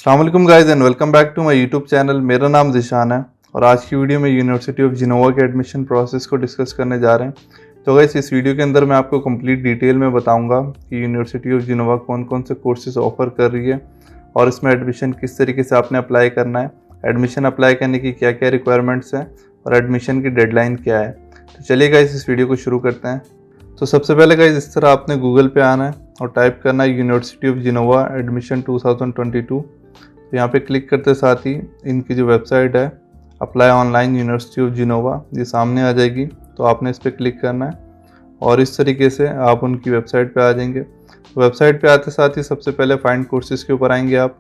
अस्सलाम वालेकुम guys and welcome back to my YouTube channel. मेरा नाम ज़िशान है और आज की वीडियो में यूनिवर्सिटी ऑफ जिनोवा के एडमिशन प्रोसेस को डिस्कस करने जा रहे हैं। तो गाइस इस वीडियो के अंदर मैं आपको कंप्लीट डिटेल में बताऊंगा कि यूनिवर्सिटी ऑफ जिनोवा कौन कौन से कोर्सेज ऑफर कर रही है और इसमें एडमिशन किस तरीके से आपने अप्लाई करना है, एडमिशन अप्लाई करने की क्या क्या रिक्वायरमेंट्स हैं और एडमिशन की डेडलाइन क्या है। तो चलिए गाइस इस वीडियो को शुरू करते हैं। तो सबसे पहले गाइस इस तरह आपने गूगल पे आना है और टाइप करना है यूनिवर्सिटी ऑफ जिनोवा एडमिशन 2022। तो यहाँ पे क्लिक करते साथ ही इनकी जो वेबसाइट है apply online university of Genova ये सामने आ जाएगी। तो आपने इस पर क्लिक करना है और इस तरीके से आप उनकी वेबसाइट पे आ जाएंगे। तो वेबसाइट पे आते साथ ही सबसे पहले फाइंड कोर्सेज़ के ऊपर आएंगे आप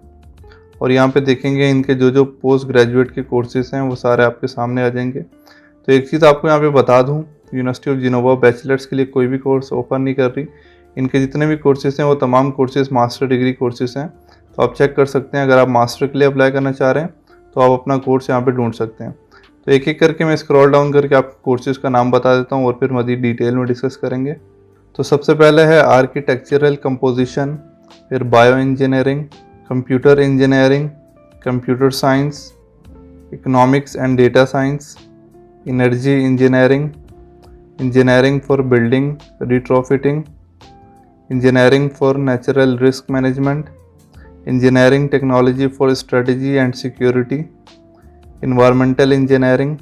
और यहाँ पे देखेंगे इनके जो जो पोस्ट ग्रेजुएट के कोर्सेज़ हैं वो सारे आपके सामने आ जाएंगे। तो एक चीज़ आपको यहाँ पे बता दूँ, यूनिवर्सिटी ऑफ जिनोवा बैचलर्स के लिए कोई भी कोर्स ऑफर नहीं कर रही। इनके जितने भी कोर्सेज़ हैं वो तमाम कोर्सेज़ मास्टर डिग्री कोर्सेज़ हैं। तो आप चेक कर सकते हैं, अगर आप मास्टर के लिए अप्लाई करना चाह रहे हैं तो आप अपना कोर्स यहाँ पे ढूंढ सकते हैं। तो एक एक करके मैं स्क्रॉल डाउन करके आपको कोर्सेज़ का नाम बता देता हूँ और फिर मज़ीद डिटेल में डिस्कस करेंगे। तो सबसे पहले है आर्किटेक्चरल कंपोजिशन, फिर bio engineering, computer engineering, computer science, economics and data science, energy engineering, engineering for building retrofitting, engineering for natural risk management, engineering technology for strategy and security, environmental engineering,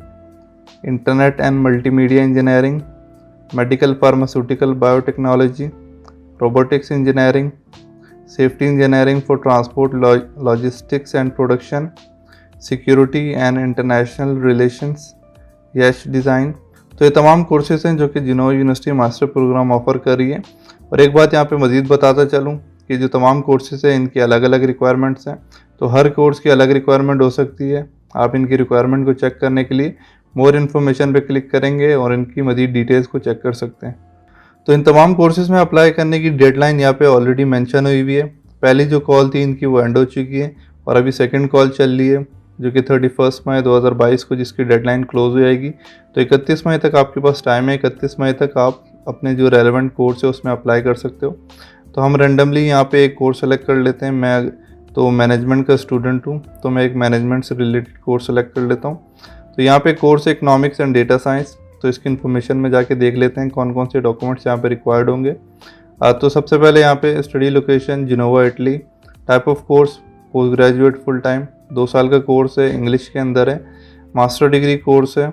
internet and multimedia engineering, medical pharmaceutical biotechnology, robotics engineering, safety engineering for transport logistics and production, security and international relations, yacht design. तो ये तमाम courses हैं जो कि Genova university master program offer कर रही है। और एक बात यहाँ पे मज़ीद बताता चलूँ कि जो तमाम कोर्सेज हैं इनकी अलग अलग रिक्वायरमेंट्स हैं। तो हर कोर्स की अलग रिक्वायरमेंट हो सकती है। आप इनकी रिक्वायरमेंट को चेक करने के लिए मोर इन्फॉर्मेशन पे क्लिक करेंगे और इनकी मज़ीद डिटेल्स को चेक कर सकते हैं। तो इन तमाम कोर्सेज़ में अप्लाई करने की डेडलाइन यहाँ पे ऑलरेडी मेंशन हुई हुई है। पहली जो कॉल थी इनकी वो एंड हो चुकी है और अभी सेकेंड कॉल चल रही है जो कि 31 मई 2022 को जिसकी डेडलाइन क्लोज हो जाएगी। तो 31 मई तक आपके पास टाइम है। 31 मई तक आप अपने जो रेलेवेंट कोर्स है उसमें अप्लाई कर सकते हो। तो हम रेंडमली यहाँ पे एक कोर्स सेलेक्ट कर लेते हैं। मैं तो मैनेजमेंट का स्टूडेंट हूँ तो मैं एक मैनेजमेंट से रिलेटेड कोर्स सेलेक्ट कर लेता हूँ। तो यहाँ पे कोर्स है इकोनॉमिक्स एंड डेटा साइंस। तो इसकी इन्फॉर्मेशन में जाके देख लेते हैं कौन कौन से डॉक्यूमेंट्स यहाँ पे रिक्वायर्ड होंगे। तो सबसे पहले यहाँ पे study location Genova Italy, type of course post graduate full time, 2 साल का कोर्स है, इंग्लिश के अंदर है, मास्टर डिग्री कोर्स है।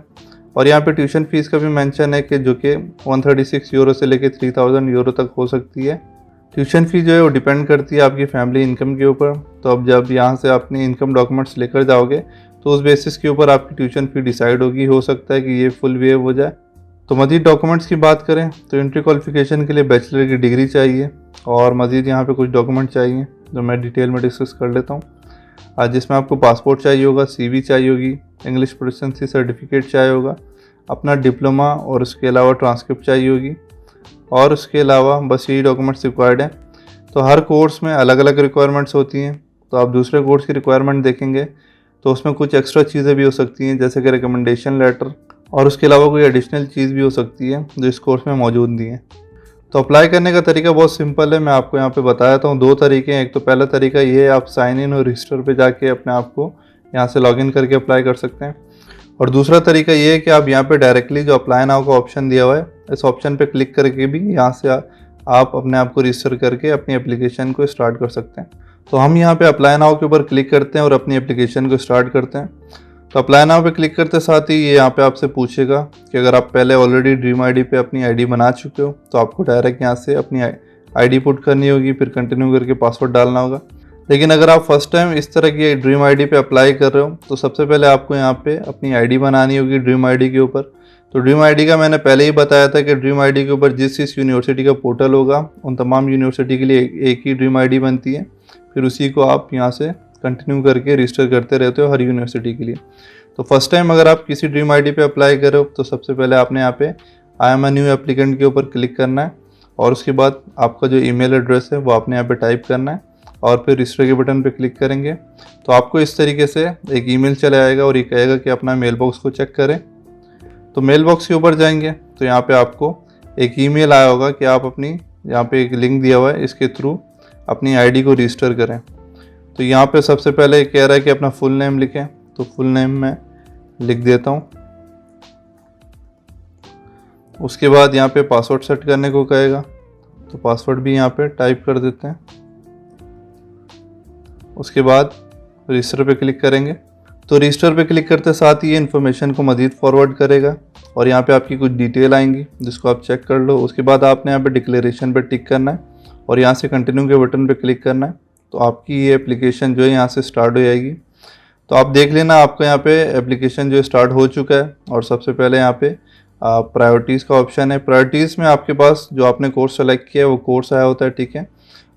और यहाँ पे ट्यूशन फीस का भी मेंशन है कि जो कि 136 यूरो से लेके 3000 यूरो तक हो सकती है। ट्यूशन फी जो है वो डिपेंड करती है आपकी फैमिली इनकम के ऊपर। तो अब जब यहाँ से अपनी इनकम डॉक्यूमेंट्स लेकर जाओगे तो उस बेसिस के ऊपर आपकी ट्यूशन फी डिसाइड होगी। हो सकता है कि ये फुल वेव हो जाए। तो मज़ीद डॉक्यूमेंट्स की बात करें तो एंट्री क्वालिफिकेशन के लिए बैचलर की डिग्री चाहिए और मज़ीद यहाँ पे कुछ डॉक्यूमेंट चाहिए जो मैं डिटेल में डिस्कस कर लेता हूँ। आज जिसमें आपको पासपोर्ट चाहिए होगा, CV चाहिए होगी, इंग्लिश प्रोफिशिएंसी सर्टिफिकेट चाहिए होगा, अपना डिप्लोमा और उसके अलावा ट्रांसक्रिप्ट चाहिए होगी और उसके अलावा बस यही डॉक्यूमेंट्स रिक्वायर्ड हैं। तो हर कोर्स में अलग अलग रिक्वायरमेंट्स होती हैं। तो आप दूसरे कोर्स की रिक्वायरमेंट देखेंगे तो उसमें कुछ एक्स्ट्रा चीज़ें भी हो सकती हैं जैसे कि रिकमेंडेशन लेटर और उसके अलावा कोई एडिशनल चीज़ भी हो सकती है जो इस कोर्स में मौजूद नहीं है। तो अप्लाई करने का तरीका बहुत सिंपल है। मैं आपको यहाँ पे बता देता हूँ 2 तरीके हैं। एक तो पहला तरीका ये है, आप साइन इन और रजिस्टर पे जाके अपने आप को यहाँ से लॉगिन करके अप्लाई कर सकते हैं। और दूसरा तरीका ये है कि आप यहाँ पे डायरेक्टली जो अप्लाई नाउ का ऑप्शन दिया हुआ है इस ऑप्शन पे क्लिक करके भी यहाँ से आप अपने आप को रजिस्टर करके अपनी एप्लीकेशन को स्टार्ट कर सकते हैं। तो हम यहाँ पे अप्लाई नाउ के ऊपर क्लिक करते हैं और अपनी एप्लीकेशन को स्टार्ट करते हैं। तो अप्लाई नाउ पे क्लिक करते साथ ही ये यहाँ पे आपसे पूछेगा कि अगर आप पहले ऑलरेडी ड्रीम आईडी पे अपनी आईडी बना चुके हो तो आपको डायरेक्ट यहाँ से अपनी आईडी पुट करनी होगी, फिर कंटिन्यू करके पासवर्ड डालना होगा। लेकिन अगर आप फर्स्ट टाइम इस तरह की ड्रीम आईडी पे अप्लाई कर रहे हो तो सबसे पहले आपको यहाँ पे अपनी आईडी बनानी होगी ड्रीम आईडी के ऊपर। तो ड्रीम आईडी का मैंने पहले ही बताया था कि ड्रीम आईडी के ऊपर जिस यूनिवर्सिटी का पोर्टल होगा उन तमाम यूनिवर्सिटी के लिए एक ही ड्रीम आईडी बनती है। फिर उसी को आप यहाँ से कंटिन्यू करके रजिस्टर करते रहते हो हर यूनिवर्सिटी के लिए। तो फर्स्ट टाइम अगर आप किसी ड्रीम आईडी पे अप्लाई कर रहे हो तो सबसे पहले आपने यहाँ पे I am a new applicant के ऊपर क्लिक करना है और उसके बाद आपका जो ईमेल एड्रेस है वो आपने यहाँ पे टाइप करना है और फिर रजिस्टर के बटन पे क्लिक करेंगे तो आपको इस तरीके से एक ईमेल चले आएगा और ये कहेगा कि अपना मेल बॉक्स को चेक करें। तो मेल बॉक्स के ऊपर जाएंगे तो यहाँ पे आपको एक ईमेल आया होगा कि आप अपनी यहाँ पे एक लिंक दिया हुआ है इसके थ्रू अपनी आईडी को रजिस्टर करें। तो यहाँ पे सबसे पहले कह रहा है कि अपना फुल नेम लिखें, तो फुल नेम मैं लिख देता हूँ। उसके बाद यहाँ पे पासवर्ड सेट करने को कहेगा, तो पासवर्ड भी यहाँ पे टाइप कर देते हैं। उसके बाद रजिस्टर पे क्लिक करेंगे, तो रजिस्टर पे क्लिक करते साथ ही ये इन्फॉर्मेशन को मज़ीद फॉरवर्ड करेगा और यहाँ पे आपकी कुछ डिटेल आएंगी जिसको आप चेक कर लो। उसके बाद आपने यहाँ पे डिक्लेरेशन पे टिक करना है और यहाँ से कंटिन्यू के बटन पे क्लिक करना है, तो आपकी ये एप्लीकेशन जो है यहाँ से स्टार्ट हो जाएगी। तो आप देख लेना आपका यहाँ पे एप्लीकेशन जो स्टार्ट हो चुका है। और सबसे पहले यहाँ पे प्रायोरिटीज़ का ऑप्शन है। प्रायोरिटीज़ में आपके पास जो आपने कोर्स सेलेक्ट किया है वो कोर्स आया होता है, ठीक है।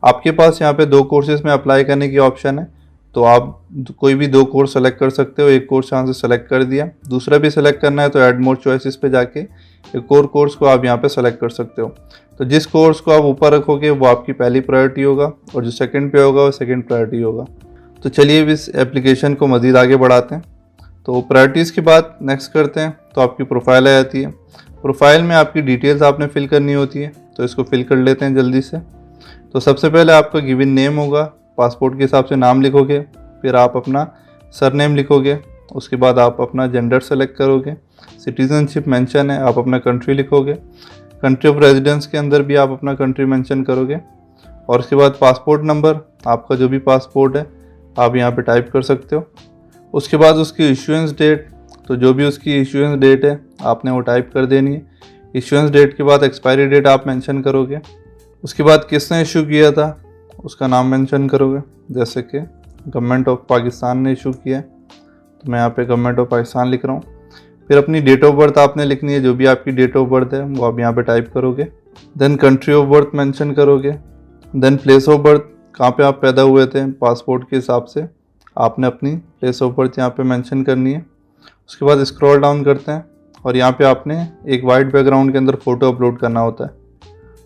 आपके पास यहाँ पे 2 कोर्सेज़ में अप्लाई करने की ऑप्शन है, तो आप कोई भी 2 कोर्स सेलेक्ट कर सकते हो। एक कोर्स यहाँ से सेलेक्ट कर दिया, दूसरा भी सेलेक्ट करना है तो ऐड मोर चॉइसेस पे जाके एक और कोर्स को आप यहाँ पे सेलेक्ट कर सकते हो। तो जिस कोर्स को आप ऊपर रखोगे वो आपकी पहली प्रायोरिटी होगा और जो सेकंड पे होगा वो सेकंड प्रायोरिटी होगा। तो चलिए अब इस एप्लीकेशन को मज़ीद आगे बढ़ाते हैं। तो प्रायोरिटीज़ की बात नेक्स्ट करते हैं, तो आपकी प्रोफाइल आ जाती है। प्रोफाइल में आपकी डिटेल्स आपने फिल करनी होती है, तो इसको फिल कर लेते हैं जल्दी से। तो सबसे पहले आपका गिवन नेम होगा, पासपोर्ट के हिसाब से नाम लिखोगे, फिर आप अपना सरनेम लिखोगे। उसके बाद आप अपना जेंडर सेलेक्ट करोगे, सिटीजनशिप मेंशन है, आप अपना कंट्री लिखोगे, कंट्री ऑफ रेजिडेंस के अंदर भी आप अपना कंट्री मेंशन करोगे। और उसके बाद पासपोर्ट नंबर, आपका जो भी पासपोर्ट है आप यहाँ पे टाइप कर सकते हो। उसके बाद उसकी इशुएंस डेट, तो जो भी उसकी इशुएंस डेट है आपने वो टाइप कर देनी है। इशुएंस डेट के बाद एक्सपायरी डेट आप मेंशन करोगे। उसके बाद किसने इशू किया था उसका नाम मेंशन करोगे, जैसे कि गवर्नमेंट ऑफ पाकिस्तान ने इशू किया है, तो मैं यहाँ पे गवर्नमेंट ऑफ पाकिस्तान लिख रहा हूँ। फिर अपनी डेट ऑफ बर्थ आपने लिखनी है, जो भी आपकी डेट ऑफ बर्थ है वो आप यहाँ पे टाइप करोगे। Then country of birth mention करोगे। देन प्लेस ऑफ बर्थ, कहाँ पे आप पैदा हुए थे पासपोर्ट के हिसाब से आपने अपनी प्लेस ऑफ बर्थ यहाँ पे मेंशन करनी है। उसके बाद स्क्रॉल डाउन करते हैं और यहाँ पे आपने एक वाइट बैकग्राउंड के अंदर फ़ोटो अपलोड करना होता है।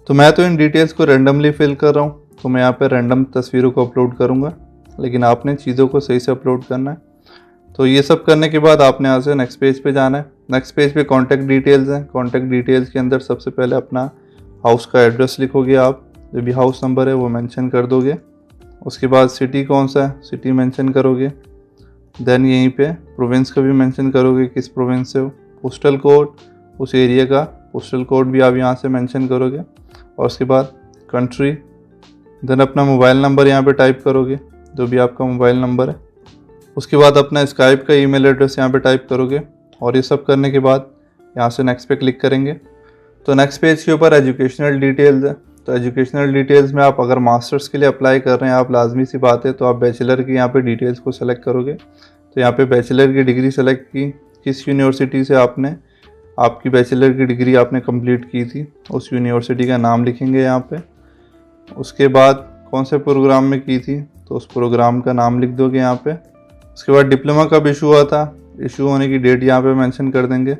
तो मैं तो इन डिटेल्स को रैंडमली फिल कर रहा हूँ, तो मैं यहाँ पे रैंडम तस्वीरों को अपलोड करूँगा, लेकिन आपने चीज़ों को सही से अपलोड करना है। तो ये सब करने के बाद आपने यहाँ से नेक्स्ट पेज पे जाना है। नेक्स्ट पेज पे कॉन्टैक्ट डिटेल्स हैं। कॉन्टैक्ट डिटेल्स के अंदर सबसे पहले अपना हाउस का एड्रेस लिखोगे, आप जो भी हाउस नंबर है वो मेंशन कर दोगे। उसके बाद सिटी कौन सा है, सिटी मेंशन करोगे। देन यहीं पे प्रोविंस का भी मेंशन करोगे, किस प्रोविंस से हो। पोस्टल कोड, उस एरिया का पोस्टल कोड भी आप यहाँ से मेंशन करोगे। और उसके बाद कंट्री, देन अपना मोबाइल नंबर यहाँ पे टाइप करोगे, जो भी आपका मोबाइल नंबर है। उसके बाद अपना स्काइप का ईमेल एड्रेस यहाँ पे टाइप करोगे। और ये सब करने के बाद यहाँ से नेक्स्ट पे क्लिक करेंगे। तो नेक्स्ट पेज के ऊपर एजुकेशनल डिटेल्स है। तो एजुकेशनल डिटेल्स में आप अगर मास्टर्स के लिए अप्लाई कर रहे हैं, आप लाजमी सी बात है तो आप बैचलर की यहाँ पे डिटेल्स को सेलेक्ट करोगे। तो यहाँ पे बैचलर की डिग्री सेलेक्ट की, किस यूनिवर्सिटी से आपने आपकी बैचलर की डिग्री आपने कंप्लीट की थी, उस यूनिवर्सिटी का नाम लिखेंगे यहाँ पे। उसके बाद कौन से प्रोग्राम में की थी, तो उस प्रोग्राम का नाम लिख दोगे यहाँ पे। उसके बाद डिप्लोमा कब इशू हुआ था, इशू होने की डेट यहाँ पे मेंशन कर देंगे।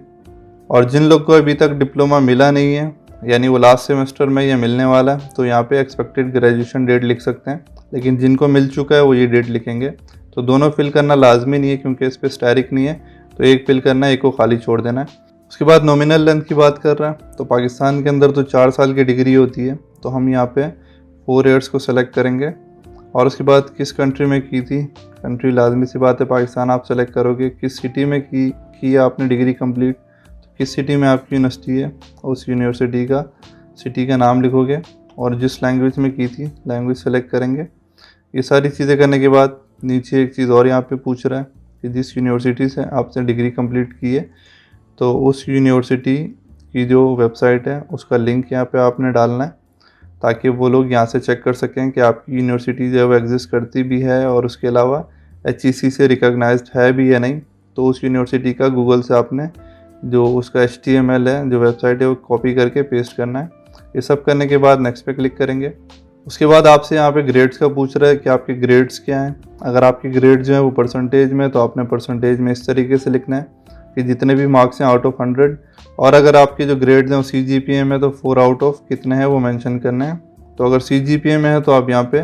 और जिन लोग को अभी तक डिप्लोमा मिला नहीं है, यानी वो लास्ट सेमेस्टर में ये मिलने वाला है, तो यहाँ पे एक्सपेक्टेड ग्रेजुएशन डेट लिख सकते हैं। लेकिन जिनको मिल चुका है वो ये डेट लिखेंगे। तो दोनों फिल करना लाजमी नहीं है क्योंकि इस पर स्टैरिक नहीं है, तो एक फिल करना है, एक को खाली छोड़ देना है। उसके बाद नॉमिनल लेंथ की बात कर रहे हैं, तो पाकिस्तान के अंदर तो 4 साल की डिग्री होती है, तो हम यहाँ पे 4 ईयर्स को सेलेक्ट करेंगे। और उसके बाद किस कंट्री में की थी, कंट्री लाजमी सी बात है पाकिस्तान आप सेलेक्ट करोगे। किस सिटी में की आपने डिग्री कंप्लीट, तो किस सिटी में आपकी यूनिवर्सिटी है, उस यूनिवर्सिटी का सिटी का नाम लिखोगे। और जिस लैंग्वेज में की थी लैंग्वेज सेलेक्ट करेंगे। ये सारी चीज़ें करने के बाद नीचे एक चीज़ और यहाँ पे पूछ रहा है कि जिस यूनिवर्सिटी से आपने डिग्री कंप्लीट की है, तो उस यूनिवर्सिटी की जो वेबसाइट है उसका लिंक यहाँ पे आपने डालना है, ताकि वो लोग यहाँ से चेक कर सकें कि आपकी यूनिवर्सिटी जो है वो एग्जिस्ट करती भी है और उसके अलावा HEC से रिकॉग्नाइज्ड है भी या नहीं। तो उस यूनिवर्सिटी का गूगल से आपने जो उसका HTML है, जो वेबसाइट है, वो कॉपी करके पेस्ट करना है। ये सब करने के बाद नेक्स्ट पे क्लिक करेंगे। उसके बाद आपसे यहाँ पे ग्रेड्स का पूछ रहा है कि आपके ग्रेड्स क्या हैं। अगर आपके ग्रेड जो है वो परसेंटेज में, तो आपने परसेंटेज में इस तरीके से लिखना है कि जितने भी मार्क्स हैं आउट ऑफ 100। और अगर आपके जो ग्रेड्स हैं वो CGPA में, तो 4 आउट ऑफ कितने हैं वो मेंशन करना है। तो अगर CGPA में है तो आप यहाँ पे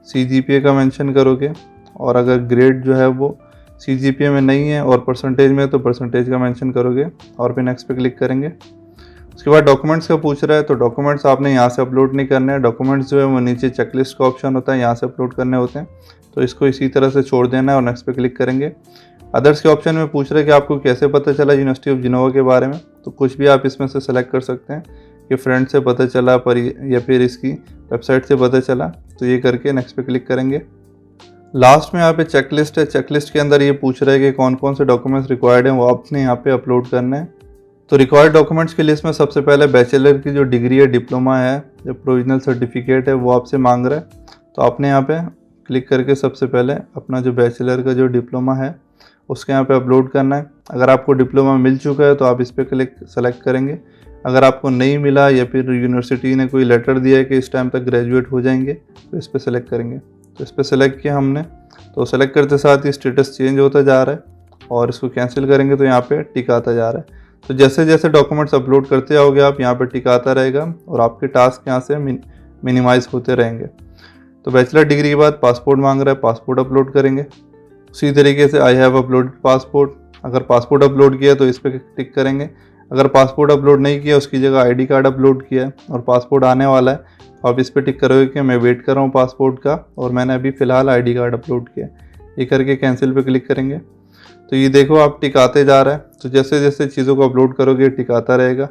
CGPA का मेंशन करोगे। और अगर ग्रेड जो है वो CGPA में नहीं है और परसेंटेज में, तो परसेंटेज का मेंशन करोगे और फिर नेक्स्ट पे क्लिक करेंगे। उसके बाद डॉक्यूमेंट्स का पूछ रहा है, तो डॉक्यूमेंट्स आपने यहाँ से अपलोड नहीं करने हैं। डॉक्यूमेंट्स जो है वो नीचे चेकलिस्ट का ऑप्शन होता है, यहाँ से अपलोड करने होते हैं। तो इसको इसी तरह से छोड़ देना है और नेक्स्ट पे क्लिक करेंगे। अदर्स के ऑप्शन में पूछ रहे हैं कि आपको कैसे पता चला यूनिवर्सिटी ऑफ जिनोवा के बारे में, तो कुछ भी आप इसमें से सेलेक्ट कर सकते हैं कि फ्रेंड से पता चला पर या फिर इसकी वेबसाइट से पता चला, तो ये करके नेक्स्ट पे क्लिक करेंगे। लास्ट में यहाँ पे चेकलिस्ट है। चेकलिस्ट के अंदर ये पूछ रहा है कि कौन कौन से डॉक्यूमेंट्स रिक्वायर्ड हैं, वो आपने यहाँ पे अपलोड करने हैं। तो रिक्वायर्ड डॉक्यूमेंट्स की लिस्ट में सबसे पहले बैचलर की जो डिग्री है, डिप्लोमा है, जो प्रोविजनल सर्टिफिकेट है, वो आपसे मांग रहा है। तो आपने यहाँ पे क्लिक करके सबसे पहले अपना जो बैचलर का जो डिप्लोमा है उसके यहाँ पे अपलोड करना है। अगर आपको डिप्लोमा मिल चुका है तो आप इस पर क्लिक सेलेक्ट करेंगे। अगर आपको नहीं मिला या फिर यूनिवर्सिटी ने कोई लेटर दिया है कि इस टाइम तक ग्रेजुएट हो जाएंगे, तो इस पर सेलेक्ट करेंगे। तो इस पर सेलेक्ट किया हमने, तो सेलेक्ट करते साथ ही स्टेटस चेंज होता जा रहा है और इसको कैंसिल करेंगे तो यहाँ पे टिक आता जा रहा है। तो जैसे जैसे डॉक्यूमेंट्स अपलोड करते जाओगे आप, यहाँ पे टिक आता रहेगा और आपके टास्क यहाँ से मिनिमाइज होते रहेंगे। तो बैचलर डिग्री के बाद पासपोर्ट मांग रहा है, पासपोर्ट अपलोड करेंगे। उसी तरीके से आई हैव अपलोडेड पासपोर्ट, अगर पासपोर्ट अपलोड किया तो इस पर टिक करेंगे। अगर पासपोर्ट अपलोड नहीं किया, उसकी जगह आईडी कार्ड अपलोड किया है और पासपोर्ट आने वाला है, तो आप इस पर टिक करोगे कि मैं वेट कर रहा हूँ पासपोर्ट का और मैंने अभी फ़िलहाल आईडी कार्ड अपलोड किया। ये करके कैंसिल पे क्लिक करेंगे। तो ये देखो आप टिक आते जा रहा है। तो जैसे जैसे चीज़ों को अपलोड करोगे टिक आता रहेगा।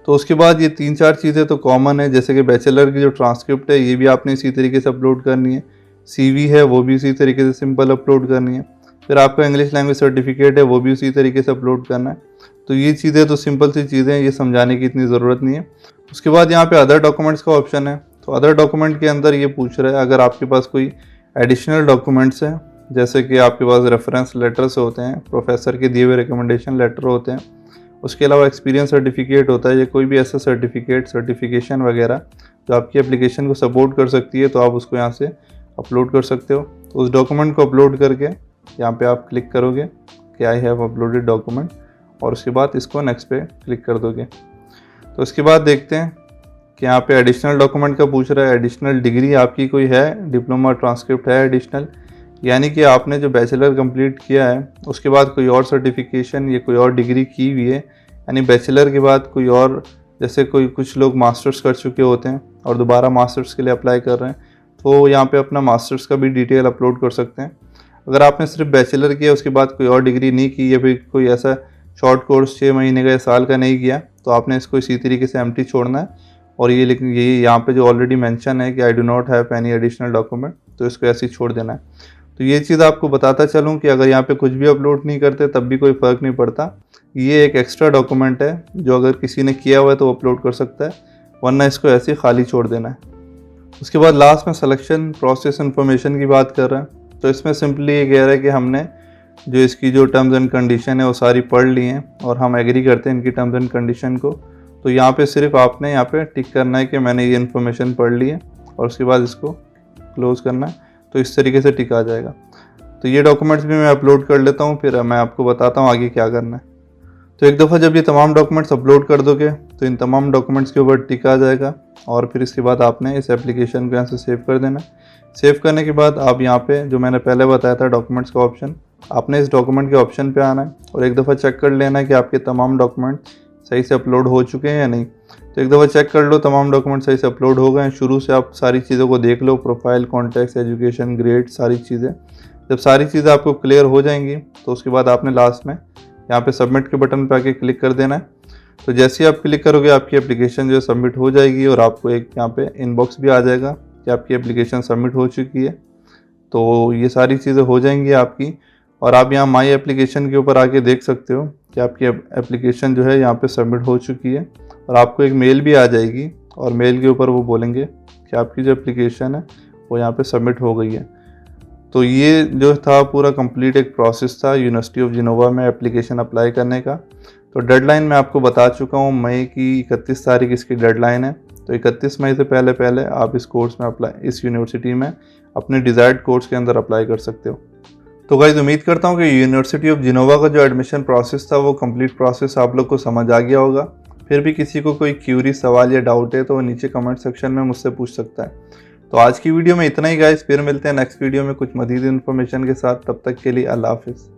तो उसके बाद ये 3-4 चीज़ें तो कॉमन है, जैसे कि बैचलर की जो ट्रांसक्रिप्ट है ये भी आपने इसी तरीके से अपलोड करनी है। CV है वो भी इसी तरीके से सिंपल अपलोड करनी है। फिर आपका इंग्लिश लैंग्वेज सर्टिफिकेट है वो भी उसी तरीके से अपलोड करना है। तो ये चीज़ें तो सिंपल सी चीज़ें हैं, ये समझाने की इतनी ज़रूरत नहीं है। उसके बाद यहाँ पे अदर डॉक्यूमेंट्स का ऑप्शन है। तो अदर डॉक्यूमेंट के अंदर ये पूछ रहा है अगर आपके पास कोई एडिशनल डॉक्यूमेंट्स हैं, जैसे कि आपके पास रेफरेंस लेटर्स होते हैं, प्रोफेसर के दिए हुए रिकमेंडेशन लेटर होते हैं, उसके अलावा एक्सपीरियंस सर्टिफिकेट होता है या कोई भी ऐसा सर्टिफिकेशन वगैरह जो आपकी एप्लीकेशन को सपोर्ट कर सकती है, तो आप उसको यहाँ से अपलोड कर सकते हो। तो उस डॉक्यूमेंट को अपलोड करके यहाँ पे आप क्लिक करोगे कि आई हैव अपलोडेड डॉक्यूमेंट और उसके बाद इसको नेक्स्ट पे क्लिक कर दोगे। तो उसके बाद देखते हैं कि यहाँ पे एडिशनल डॉक्यूमेंट का पूछ रहा है। एडिशनल डिग्री आपकी कोई है, डिप्लोमा ट्रांसक्रिप्ट है एडिशनल, यानी कि आपने जो बैचलर कंप्लीट किया है उसके बाद कोई और सर्टिफिकेशन या कोई और डिग्री की हुई है, यानी बैचलर के बाद कोई और, जैसे कुछ लोग मास्टर्स कर चुके होते हैं और दोबारा मास्टर्स के लिए अप्लाई कर रहे हैं, तो यहाँ पे अपना मास्टर्स का भी डिटेल अपलोड कर सकते हैं। अगर आपने सिर्फ बैचलर किया उसके बाद कोई और डिग्री नहीं की या फिर कोई ऐसा शॉर्ट कोर्स 6 महीने का या साल का नहीं किया, तो आपने इसको इसी तरीके से एम्प्टी छोड़ना है और ये यहाँ पे जो ऑलरेडी मेंशन है कि I do not have any additional document, तो इसको ऐसे ही छोड़ देना है। तो ये चीज़ आपको बताता चलूँ कि अगर यहाँ पे कुछ भी अपलोड नहीं करते तब भी कोई फ़र्क नहीं पड़ता। ये एक एक्स्ट्रा डॉक्यूमेंट है जो अगर किसी ने किया हुआ है तो वो अपलोड कर सकता है, वरना इसको ऐसे ही खाली छोड़ देना है। उसके बाद लास्ट में सिलेक्शन प्रोसेस इन्फॉर्मेशन की बात कर रहे हैं। तो इसमें सिंपली ये कह रहा है कि हमने जो इसकी जो टर्म्स एंड कंडीशन है वो सारी पढ़ ली हैं और हम एग्री करते हैं इनकी टर्म्स एंड कंडीशन को। तो यहाँ पे सिर्फ आपने यहाँ पे टिक करना है कि मैंने ये इन्फॉर्मेशन पढ़ ली है और उसके बाद इसको क्लोज़ करना है। तो इस तरीके से टिक आ जाएगा। तो ये डॉक्यूमेंट्स भी मैं अपलोड कर लेता हूँ, फिर मैं आपको बताता हूँ आगे क्या करना है। तो एक दफ़ा जब ये तमाम डॉक्यूमेंट्स अपलोड कर दोगे तो इन तमाम डॉक्यूमेंट्स के ऊपर टिक आ जाएगा और फिर इसके बाद आपने इस एप्लीकेशन को यहाँ से सेव कर देना है। सेव करने के बाद आप यहाँ पे जो मैंने पहले बताया था डॉक्यूमेंट्स का ऑप्शन, आपने इस डॉक्यूमेंट के ऑप्शन पे आना है और एक दफ़ा चेक कर लेना है कि आपके तमाम डॉक्यूमेंट सही से अपलोड हो चुके हैं या नहीं। तो एक दफ़ा चेक कर लो तमाम डॉक्यूमेंट सही से अपलोड हो गए हैं। शुरू से आप सारी चीज़ों को देख लो, प्रोफाइल, कॉन्टैक्ट्स, एजुकेशन, ग्रेड, सारी चीज़ें। जब सारी चीज़ें आपको क्लियर हो जाएंगी तो उसके बाद आपने लास्ट में यहाँ पे सबमिट के बटन पे आके क्लिक कर देना है। तो जैसे ही आप क्लिक करोगे आपकी एप्लीकेशन जो है सबमिट हो जाएगी और आपको एक यहाँ पे इनबॉक्स भी आ जाएगा कि आपकी एप्लीकेशन सबमिट हो चुकी है। तो ये सारी चीज़ें हो जाएंगी आपकी और आप यहाँ माई एप्लीकेशन के ऊपर आके देख सकते हो कि आपकी एप्लीकेशन जो है यहाँ पे सबमिट हो चुकी है और आपको एक मेल भी आ जाएगी और मेल के ऊपर वो बोलेंगे कि आपकी जो एप्लीकेशन है वो यहाँ पे सबमिट हो गई है। तो ये जो था पूरा कंप्लीट एक प्रोसेस था यूनिवर्सिटी ऑफ जिनोवा में एप्लीकेशन अप्लाई करने का। तो डेडलाइन मैं आपको बता चुका हूँ, मई की 31 तारीख इसकी डेडलाइन है। तो 31 मई से पहले पहले आप इस कोर्स में इस यूनिवर्सिटी में अपने डिज़ायर्ड कोर्स के अंदर अप्लाई कर सकते हो। तो गाइस उम्मीद करता हूँ कि यूनिवर्सिटी ऑफ जिनोवा का जो एडमिशन प्रोसेस था वो कंप्लीट प्रोसेस आप लोग को समझ आ गया होगा। फिर भी किसी को कोई क्यूरी, सवाल या डाउट है तो वो नीचे कमेंट सेक्शन में मुझसे पूछ सकता है। तो आज की वीडियो में इतना ही गाइस, फिर मिलते हैं नेक्स्ट वीडियो में कुछ मज़ीद इन्फॉर्मेशन के साथ। तब तक के लिए अल्लाह हाफिज़।